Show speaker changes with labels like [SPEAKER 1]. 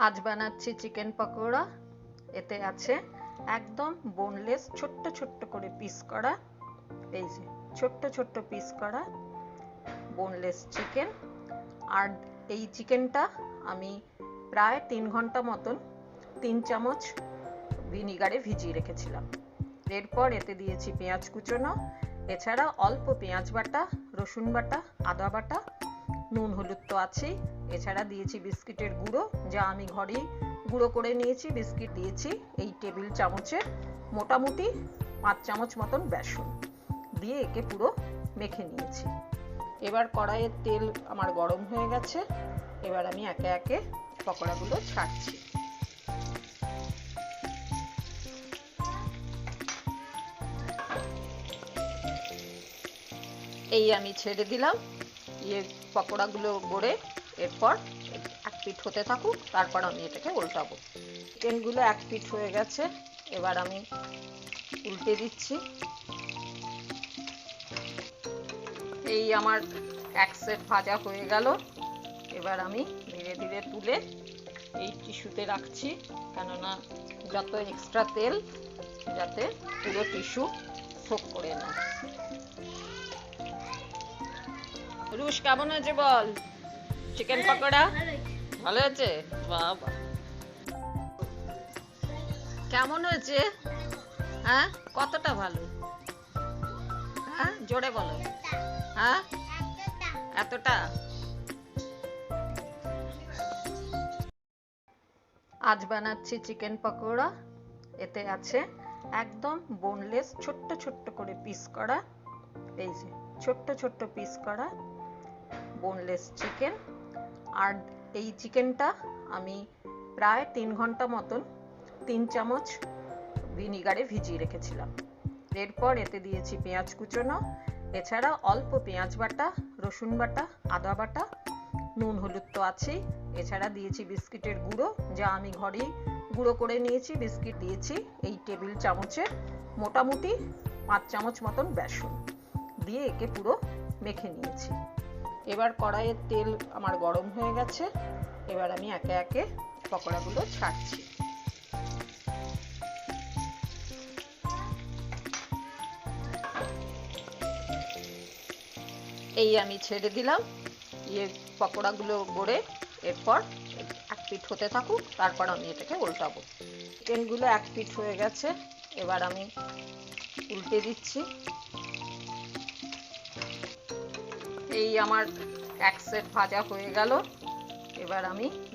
[SPEAKER 1] আজ বানাচ্ছি চিকেন পকোড়া। এতে আছে একদম বোনলেস ছোট্ট ছোট্ট করে পিস করা, এই যে ছোট্ট ছোট্ট পিস করা বোনলেস চিকেন। আর এই চিকেনটা আমি প্রায় 3 ঘন্টা মতন 3 চামচ ভিনিগারে ভিজিয়ে রেখেছিলাম। এরপর এতে দিয়েছি পেঁয়াজ কুচোনো, এছাড়া অল্প পেঁয়াজ বাটা, রসুন বাটা, আদা বাটা, নুন হলুদ তো আছেই, এছাড়া দিয়েছি বিস্কিটের গুঁড়ো, যা আমি ঘরেই গুঁড়ো করে নিয়েছি। বিস্কিট দিয়েছি এই টেবিল চামচে মোটামুটি 5 চামচ মতন বেসন দিয়ে একে পুরো মেখে নিয়েছি। এবার কড়াইয়ের তেল আমার গরম হয়ে গেছে, এবার আমি একে একে পকোড়াগুলো ছাড়ছি। এই আমি ছেড়ে দিলাম, পকোড়াগুলো গড়ে এরপর এক পিঠ হতে থাকুক, তারপর আমি এটাকে উল্টাবো। চিকেনগুলো এক পিঠ হয়ে গেছে, এবার আমি উল্টে দিচ্ছি। এই আমার এক সেট ভাজা হয়ে গেল, এবার আমি ধীরে ধীরে তুলে এই টিস্যুতে রাখছি, কেননা যত এক্সট্রা তেল যাতে পুরো টিস্যু সোক করে নেয়। রুশ কেমন হয়েছে বল? চিকেন পকোড়া ভালো হয়েছে? বাবা কেমন হয়েছে? হ্যাঁ, কতটা ভালো? হ্যাঁ, জোরে বলো। হ্যাঁ, এতটা। আজ বানাচ্ছি চিকেন পকোড়া। এতে আছে একদম বোনলেস ছোট্ট ছোট্ট করে পিস করা, এই যে ছোট্ট ছোট্ট পিস করা বোনলেস চিকেন। আর এই চিকেনটা আমি প্রায় 3 ঘন্টা মতন 3 চামচ ভিনিগারে ভিজিয়ে রেখেছিলাম। এরপর এতে দিয়েছি পেঁয়াজ কুচোনো, এছাড়া অল্প পেঁয়াজ বাটা, রসুন বাটা, আদা বাটা, নুন হলুদ তো আছেই, এছাড়া দিয়েছি বিস্কিটের গুঁড়ো, যা আমি ঘরেই গুঁড়ো করে নিয়েছি। বিস্কিট দিয়েছি এই টেবিল চামচে মোটামুটি 5 চামচ মতন বেসন দিয়ে একে পুরো মেখে নিয়েছি। এবার কড়াইয়ের তেল আমার গরম হয়ে গেছে, এবার আমি একে একে পকোড়াগুলো ছাড়ছি। এই আমি ছেড়ে দিলাম, পকোড়াগুলো গড়ে এরপর এক পিঠ হতে থাকুক, তারপর আমি এটাকে উল্টাবো। চিকেনগুলো এক পিঠ হয়ে গেছে, এবার আমি উল্টে দিচ্ছি। এই আমার এক সেট ভাজা হয়ে গেল, এবার আমি